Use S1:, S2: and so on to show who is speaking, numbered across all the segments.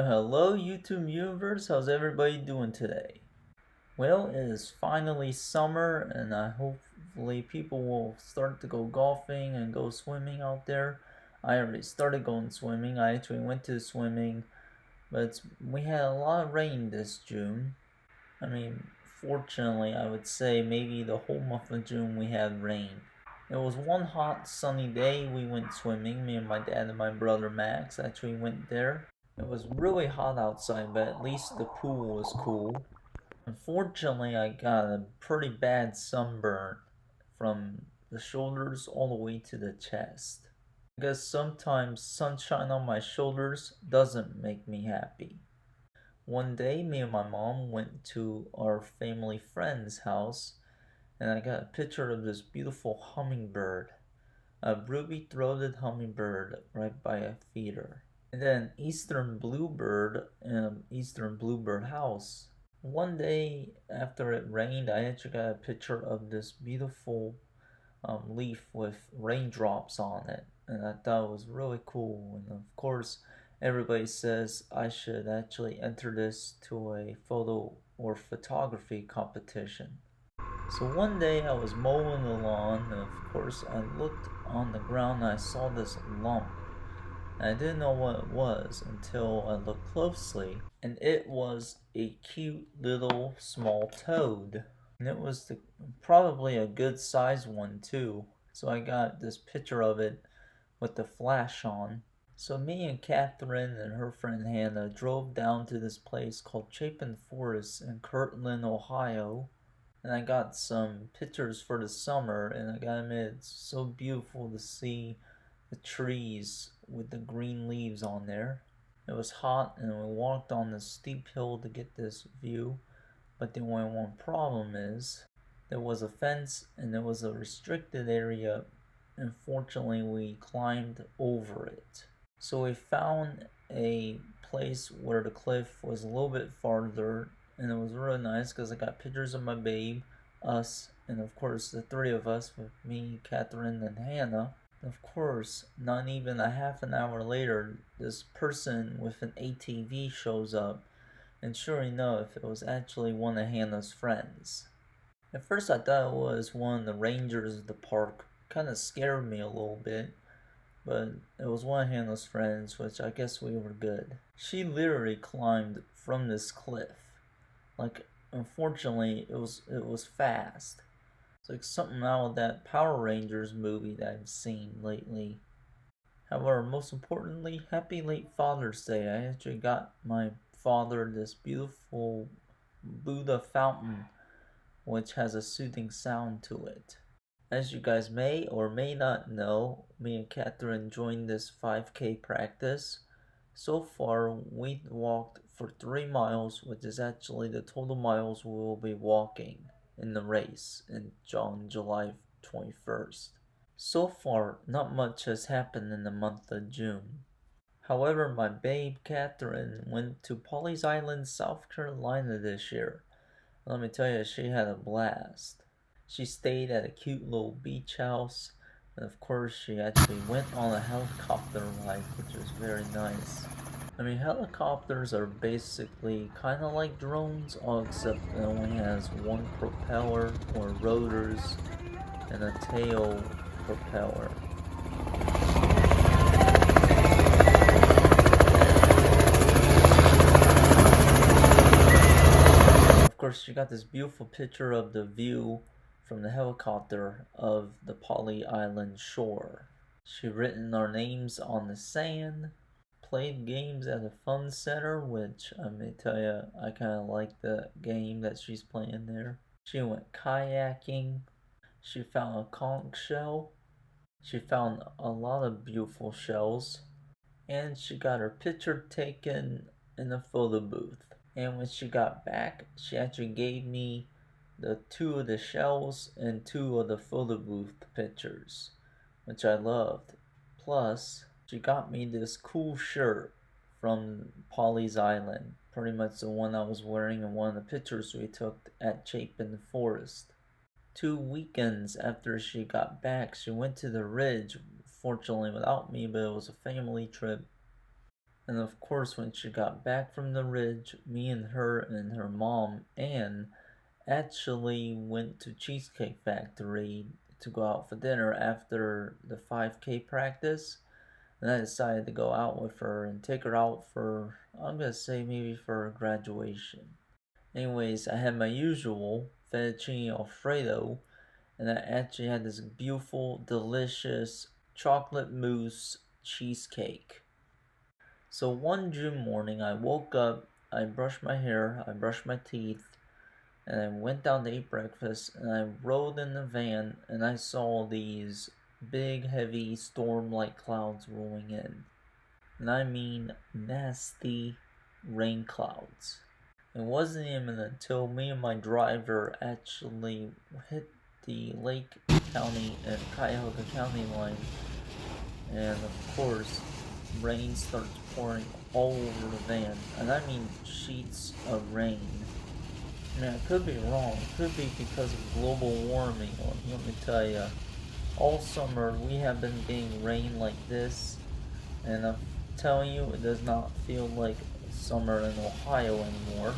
S1: Well, hello YouTube universe, how's everybody doing today? Well, it is finally summer and hopefully people will start to go golfing and go swimming out there. I already started going swimming. I actually went to swimming, but we had a lot of rain this June. I mean, fortunately, I would say maybe the whole month of June we had rain. It was one hot sunny day we went swimming. Me and my dad and my brother Max actually went there. It was really hot outside, but at least the pool was cool. Unfortunately, I got a pretty bad sunburn from the shoulders all the way to the chest. I guess sometimes sunshine on my shoulders doesn't make me happy. One day, me and my mom went to our family friend's house, and I got a picture of this beautiful hummingbird, a ruby-throated hummingbird right by a feeder. And then eastern bluebird in an eastern bluebird house. One day after it rained, I actually got a picture of this beautiful leaf with raindrops on it, and I thought it was really cool. And of course, everybody says I should actually enter this to a photo or photography competition. So one day I was mowing the lawn, and of course I looked on the ground and I saw this lump. I didn't know what it was until I looked closely, and it was a cute little small toad. And it was probably a good sized one too. So I got this picture of it with the flash on. So me and Catherine and her friend Hannah drove down to this place called Chapin Forest in Kirtland, Ohio. And I got some pictures for the summer, and I gotta admit, it's so beautiful to see the trees with the green leaves on there. It was hot and we walked on this steep hill to get this view, but the only one problem is there was a fence and there was a restricted area. Unfortunately, we climbed over it. So we found a place where the cliff was a little bit farther, and it was really nice because I got pictures of my babe, us, and of course the three of us with me, Catherine, and Hannah. Of course, not even a half an hour later, this person with an ATV shows up, and sure enough, it was actually one of Hannah's friends. At first, I thought it was one of the rangers of the park. Kind of scared me a little bit, but it was one of Hannah's friends, which I guess we were good. She literally climbed from this cliff. Like, unfortunately, it was fast. It's like something out of that Power Rangers movie that I've seen lately. However, most importantly, happy late Father's Day. I actually got my father this beautiful Buddha fountain, which has a soothing sound to it. As you guys may or may not know, me and Catherine joined this 5K practice. So far, we walked for 3 miles, which is actually the total miles we will be walking in the race on July 21st. So far, not much has happened in the month of June. However, my babe Catherine went to Pawleys Island, South Carolina this year. Let me tell you, she had a blast. She stayed at a cute little beach house, and of course, she actually went on a helicopter ride, which was very nice. I mean, helicopters are basically kind of like drones, all except it only has one propeller or rotors and a tail propeller. Of course, she got this beautiful picture of the view from the helicopter of the Pawleys Island shore. She written our names on the sand, played games at a fun center, which I may tell you, I kind of like the game that she's playing there. She went kayaking. She found a conch shell. She found a lot of beautiful shells. And she got her picture taken in a photo booth. And when she got back, she actually gave me the 2 of the shells and 2 of the photo booth pictures, which I loved. Plus, she got me this cool shirt from Pawleys Island, pretty much the one I was wearing in one of the pictures we took at Chapin Forest. 2 weekends after she got back, she went to the Ridge, fortunately without me, but it was a family trip. And of course, when she got back from the ridge, me and her mom, Anne, actually went to Cheesecake Factory to go out for dinner after the 5K practice. And I decided to go out with her and take her out for, I'm gonna say maybe for graduation. Anyways, I had my usual fettuccine alfredo, and I actually had this beautiful, delicious chocolate mousse cheesecake. So one June morning, I woke up, I brushed my hair, I brushed my teeth, and I went down to eat breakfast, and I rode in the van, and I saw these big, heavy, storm-like clouds rolling in. And I mean nasty rain clouds. It wasn't even until me and my driver actually hit the Lake County and Cuyahoga County line, and of course, rain starts pouring all over the van, and I mean sheets of rain. I mean, I could be wrong. It could be because of global warming. Let me tell you, all summer we have been getting rain like this, and I'm telling you, it does not feel like summer in Ohio anymore.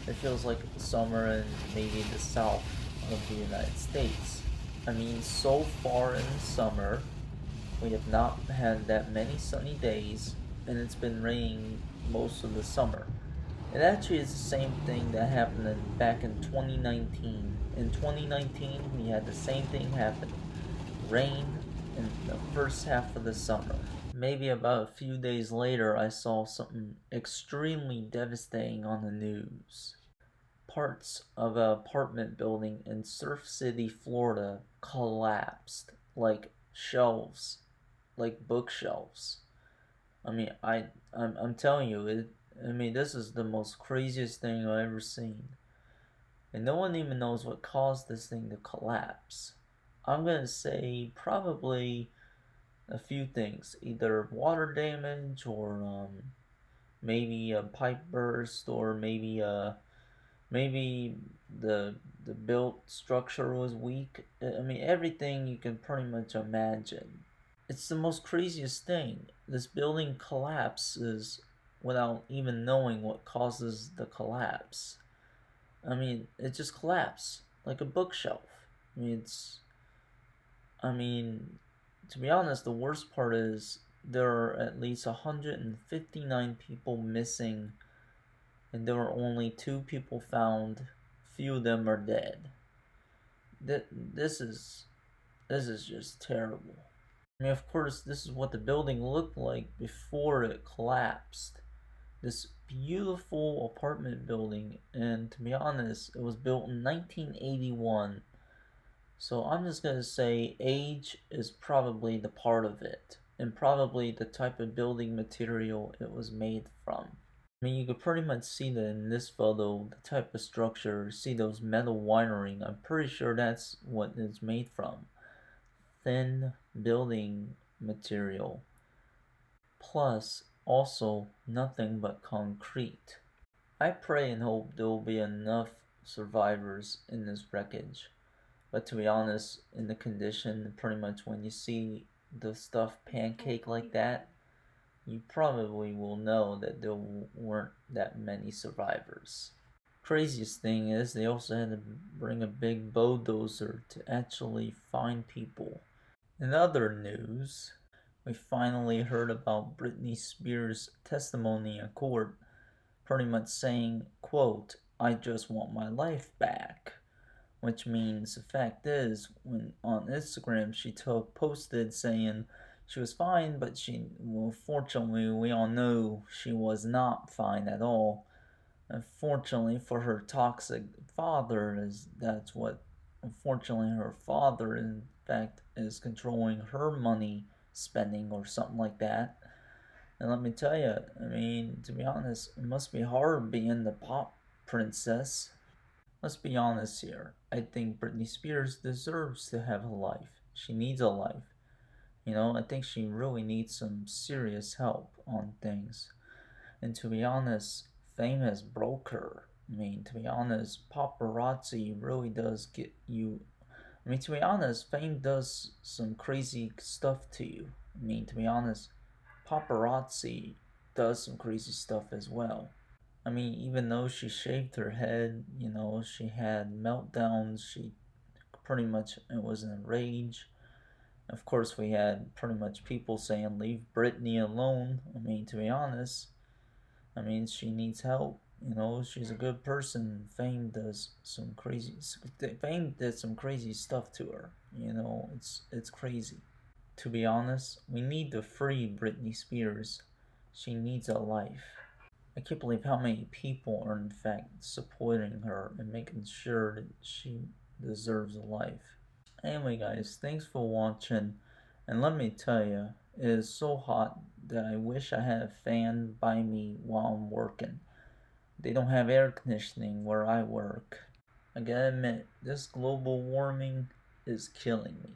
S1: It feels like summer in maybe the south of the United States. I mean, so far in summer, we have not had that many sunny days, and it's been raining most of the summer. It actually is the same thing that happened back in 2019. In 2019, we had the same thing happen. Rain in the first half of the summer. Maybe about a few days later, I saw something extremely devastating on the news. Parts of an apartment building in Surf City, Florida collapsed like shelves, like bookshelves. I mean, I'm telling you, I mean, this is the most craziest thing I've ever seen. And no one even knows what caused this thing to collapse. I'm gonna say probably a few things, either water damage or maybe a pipe burst or maybe the the built structure was weak. I mean everything you can pretty much imagine. It's the most craziest thing. This building collapses without even knowing what causes the collapse. I mean, it just collapsed like a bookshelf. I mean, I mean, to be honest, the worst part is there are at least 159 people missing, and there are only 2 people found. Few of them are dead. This is just terrible. I mean, of course, this is what the building looked like before it collapsed. This beautiful apartment building, and to be honest, it was built in 1981. So I'm just gonna say age is probably the part of it, and probably the type of building material it was made from. I mean, you could pretty much see that in this photo, the type of structure, see those metal wiring, I'm pretty sure that's what it's made from. Thin building material, plus also nothing but concrete. I pray and hope there will be enough survivors in this wreckage. But to be honest, in the condition, pretty much when you see the stuff pancake like that, you probably will know that there weren't that many survivors. Craziest thing is they also had to bring a big bulldozer to actually find people. In other news, we finally heard about Britney Spears' testimony in court, pretty much saying, quote, "I just want my life back." Which means the fact is, when on Instagram she posted saying she was fine, but fortunately we all know she was not fine at all. Unfortunately for her toxic father, unfortunately her father in fact is controlling her money spending or something like that. And let me tell you, I mean, to be honest, it must be hard being the pop princess. Let's be honest here. I think Britney Spears deserves to have a life. She needs a life. You know, I think she really needs some serious help on things. And to be honest, fame has broke her. I mean, to be honest, paparazzi really does get you. I mean, to be honest, fame does some crazy stuff to you. I mean, to be honest, paparazzi does some crazy stuff as well. I mean, even though she shaved her head, she had meltdowns, she pretty much was in a rage. Of course, we had pretty much people saying, leave Britney alone. I mean, to be honest, she needs help. She's a good person. Fame did some crazy stuff to her. It's crazy. To be honest, we need to free Britney Spears. She needs a life. I can't believe how many people are in fact supporting her and making sure that she deserves a life. Anyway, guys, thanks for watching. And let me tell you, it is so hot that I wish I had a fan by me while I'm working. They don't have air conditioning where I work. I gotta admit, this global warming is killing me.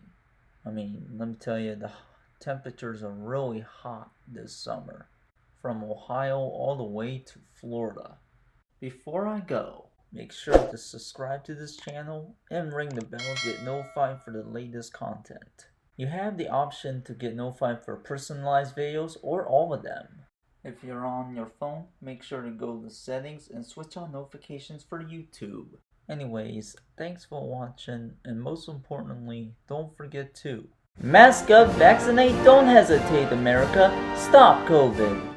S1: I mean, let me tell you, the temperatures are really hot this summer. From Ohio all the way to Florida. Before I go, make sure to subscribe to this channel and ring the bell to get notified for the latest content. You have the option to get notified for personalized videos or all of them. If you're on your phone, make sure to go to settings and switch on notifications for YouTube. Anyways, thanks for watching, and most importantly, don't forget to mask up, vaccinate, don't hesitate, America. Stop COVID.